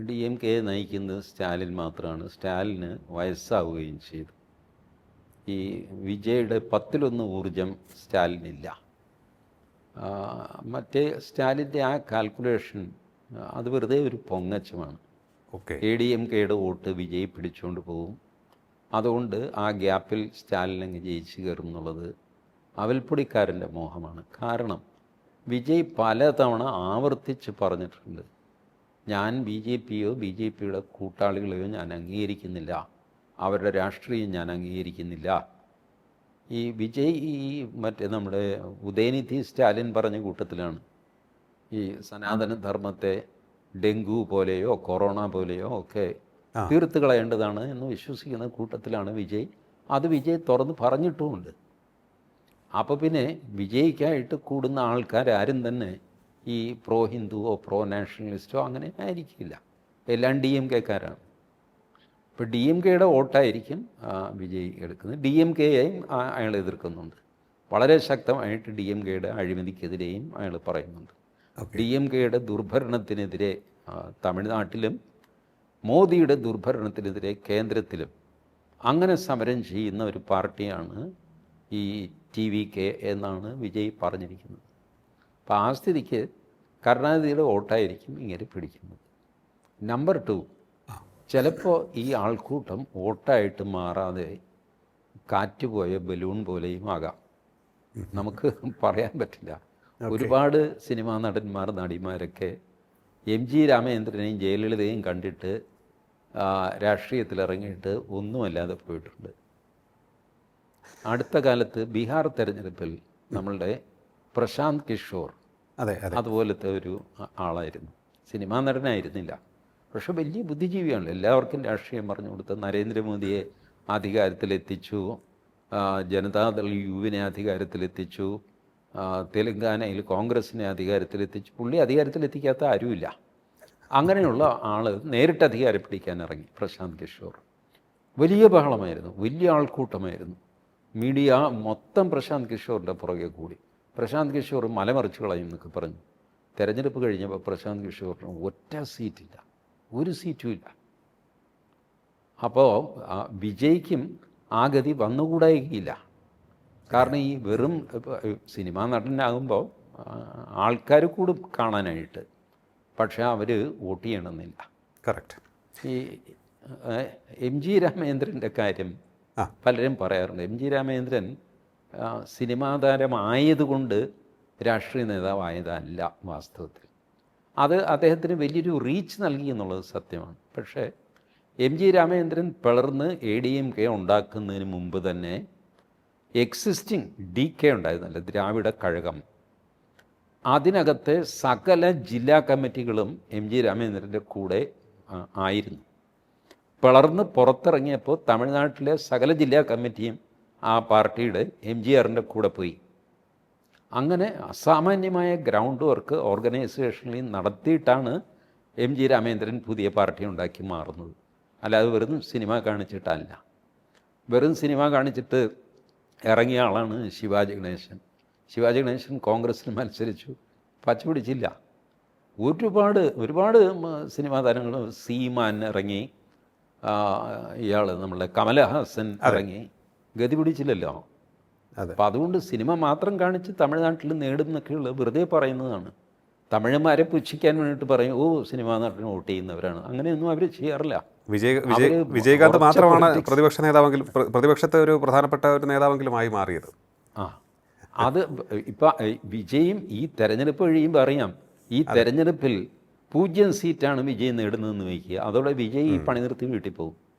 DMK നയിക്കുന്നത് സ്റ്റാലിൻ മാത്രമാണ്. സ്റ്റാലിന് വയസ്സാവുകയും ചെയ്തു. ഈ വിജയുടെ 10-1 ഊർജം സ്റ്റാലിനില്ല. മറ്റേ സ്റ്റാലിൻ്റെ ആ കാൽക്കുലേഷൻ അത് വെറുതെ ഒരു പൊങ്ങച്ചമാണ്. ADMKയുടെ വോട്ട് വിജയ് പിടിച്ചുകൊണ്ട് പോകും, അതുകൊണ്ട് ആ ഗ്യാപ്പിൽ സ്റ്റാലിൻ അങ്ങ് ജയിച്ചു കയറും എന്നുള്ളത് അവൽപ്പൊടിക്കാരൻ്റെ മോഹമാണ്. കാരണം വിജയ് പലതവണ ആവർത്തിച്ച് പറഞ്ഞിട്ടുണ്ട്, ഞാൻ BJPയോ BJPയുടെ കൂട്ടാളികളെയോ ഞാൻ അംഗീകരിക്കുന്നില്ല, അവരുടെ രാഷ്ട്രീയം ഞാൻ അംഗീകരിക്കുന്നില്ല. ഈ വിജയ് മറ്റേ നമ്മുടെ ഉദയനിധി സ്റ്റാലിൻ പറഞ്ഞ കൂട്ടത്തിലാണ്. ഈ സനാതനധർമ്മത്തെ ഡെങ്കു പോലെയോ കൊറോണ പോലെയോ ഒക്കെ തീർത്ത് കളയേണ്ടതാണ് എന്ന് വിശ്വസിക്കുന്ന കൂട്ടത്തിലാണ് വിജയ്. അത് വിജയ് തുറന്ന് പറഞ്ഞിട്ടുമുണ്ട്. അപ്പോൾ പിന്നെ വിജയ്ക്കായിട്ട് കൂടുന്ന ആൾക്കാരും തന്നെ ഈ പ്രോ ഹിന്ദുവോ പ്രോ നാഷണലിസ്റ്റോ അങ്ങനെ ആയിരിക്കില്ല, എല്ലാം DMKക്കാരാണ്. ഇപ്പോൾ DMKയുടെ വോട്ടായിരിക്കും വിജയ് എടുക്കുന്നത്. DMKയെയും അയാൾ എതിർക്കുന്നുണ്ട്. വളരെ ശക്തമായിട്ട് DMKയുടെ അഴിമതിക്കെതിരെയും അയാൾ പറയുന്നുണ്ട്. DMKയുടെ ദുർഭരണത്തിനെതിരെ തമിഴ്നാട്ടിലും മോദിയുടെ ദുർഭരണത്തിനെതിരെ കേന്ദ്രത്തിലും അങ്ങനെ സമരം ചെയ്യുന്ന ഒരു പാർട്ടിയാണ് ഈ TVK എന്നാണ് വിജയ് പറഞ്ഞിരിക്കുന്നത്. അപ്പോൾ ആ സ്ഥിതിക്ക് കരുണാനിധിയുടെ വോട്ടായിരിക്കും ഇങ്ങനെ പിടിക്കുന്നത്. നമ്പർ 2, ചിലപ്പോൾ ഈ ആൾക്കൂട്ടം വോട്ടായിട്ട് മാറാതെ കാറ്റുപോയ ബലൂൺ പോലെയും ആകാം. നമുക്ക് പറയാൻ പറ്റില്ല. ഒരുപാട് സിനിമാ നടന്മാർ നടിമാരൊക്കെ MG രാമചന്ദ്രനെയും ജയലളിതയും കണ്ടിട്ട് രാഷ്ട്രീയത്തിലിറങ്ങിയിട്ട് ഒന്നുമല്ലാതെ പോയിട്ടുണ്ട്. അടുത്ത കാലത്ത് ബീഹാർ തെരഞ്ഞെടുപ്പിൽ നമ്മളുടെ പ്രശാന്ത് കിഷോർ അതുപോലത്തെ ഒരു ആളായിരുന്നു. സിനിമാ നടനായിരുന്നില്ല, പക്ഷെ വലിയ ബുദ്ധിജീവിയാണ്. എല്ലാവർക്കും രാഷ്ട്രീയം പറഞ്ഞു കൊടുത്ത് നരേന്ദ്രമോദിയെ അധികാരത്തിലെത്തിച്ചു, ജനതാദൾ യുവിനെ അധികാരത്തിലെത്തിച്ചു, തെലങ്കാനയിൽ കോൺഗ്രസിനെ അധികാരത്തിലെത്തിച്ചു. പുള്ളി അധികാരത്തിലെത്തിക്കാത്ത ആരുമില്ല. അങ്ങനെയുള്ള ആൾ നേരിട്ട് അധികാരം പിടിക്കാൻ ഇറങ്ങി പ്രശാന്ത് കിഷോർ. വലിയ ബഹളമായിരുന്നു, വലിയ ആൾക്കൂട്ടമായിരുന്നു. മീഡിയ മൊത്തം പ്രശാന്ത് കിഷോറിൻ്റെ പുറകെ കൂടി. പ്രശാന്ത് കിഷോർ മലമറിച്ച് കളയും എന്നൊക്കെ പറഞ്ഞു. തെരഞ്ഞെടുപ്പ് കഴിഞ്ഞപ്പോൾ പ്രശാന്ത് കിഷോറിന് ഒറ്റ സീറ്റില്ല, ഒരു സീറ്റും ഇല്ല. അപ്പോൾ വിജയ്ക്കും ആ ഗതി വന്നുകൂടായില്ല. കാരണം ഈ വെറും സിനിമാ നടനാകുമ്പോൾ ആൾക്കാർ കൂടും കാണാനായിട്ട്, പക്ഷേ അവർ വോട്ട് ചെയ്യണമെന്നില്ല. കറക്റ്റ്. ഈ MG രാമചന്ദ്രൻ്റെ കാര്യം പലരും പറയാറുണ്ട്. MG രാമചന്ദ്രൻ സിനിമാ താരമായതുകൊണ്ട് രാഷ്ട്രീയ നേതാവായതല്ല വാസ്തവത്തിൽ. അത് അദ്ദേഹത്തിന് വലിയൊരു റീച്ച് നൽകി എന്നുള്ളത് സത്യമാണ്. പക്ഷേ MG രാമചന്ദ്രൻ പിളർന്ന് ADMK ഉണ്ടാക്കുന്നതിന് മുമ്പ് തന്നെ എക്സിസ്റ്റിംഗ് DK ഉണ്ടായിരുന്നല്ലോ, ദ്രാവിഡ കഴകം, അതിനകത്തെ സകല ജില്ലാ കമ്മിറ്റികളും MG രാമചന്ദ്രൻ്റെ കൂടെ ആയിരുന്നു. പിളർന്ന് പുറത്തിറങ്ങിയപ്പോൾ തമിഴ്നാട്ടിലെ സകല ജില്ലാ കമ്മിറ്റിയും ആ പാർട്ടിയുടെ MGRൻ്റെ കൂടെ പോയി. അങ്ങനെ അസാമാന്യമായ ഗ്രൗണ്ട് വർക്ക് ഓർഗനൈസേഷനിൽ നടത്തിയിട്ടാണ് MG രാമചന്ദ്രൻ പുതിയ പാർട്ടി ഉണ്ടാക്കി മാറുന്നത്. അല്ലാതെ വെറും സിനിമ കാണിച്ചിട്ടല്ല. വെറും സിനിമ കാണിച്ചിട്ട് ഇറങ്ങിയ ആളാണ് ശിവാജി ഗണേശൻ. ശിവാജി ഗണേശൻ കോൺഗ്രസ്സിൽ മത്സരിച്ചു, പച്ച പിടിച്ചില്ല. ഒരുപാട് സിനിമാ താരങ്ങൾ, സീമാൻ ഇറങ്ങി, ഇയാൾ നമ്മളുടെ കമലഹാസൻ ഇറങ്ങി, ഗതി പിടിച്ചില്ലല്ലോ. അപ്പം അതുകൊണ്ട് സിനിമ മാത്രം കാണിച്ച് തമിഴ്നാട്ടിൽ നേടുന്നൊക്കെയുള്ളത് വെറുതെ പറയുന്നതാണ്. തമിഴന്മാരെ പുച്ഛിക്കാൻ വേണ്ടിയിട്ട് പറയും, ഓ സിനിമാ നടന് വോട്ട് ചെയ്യുന്നവരാണ്. അങ്ങനെയൊന്നും അവർ ചെയ്യാറില്ല. വിജയകാന്ത് മാത്രമാണ് പ്രതിപക്ഷ നേതാവെങ്കിലും, പ്രതിപക്ഷത്തെ ഒരു പ്രധാനപ്പെട്ട ഒരു നേതാവെങ്കിലും ആയി മാറിയത്. അത് ഇപ്പം വിജയും ഈ തെരഞ്ഞെടുപ്പ് കഴിയുമ്പോൾ അറിയാം, ഈ തെരഞ്ഞെടുപ്പിൽ 0 സീറ്റാണ് വിജയ് നേടുന്നതെന്ന് വയ്ക്കുക. അതോടെ വിജയ് ഈ പണി നിർത്തി വീട്ടിൽ പോകും.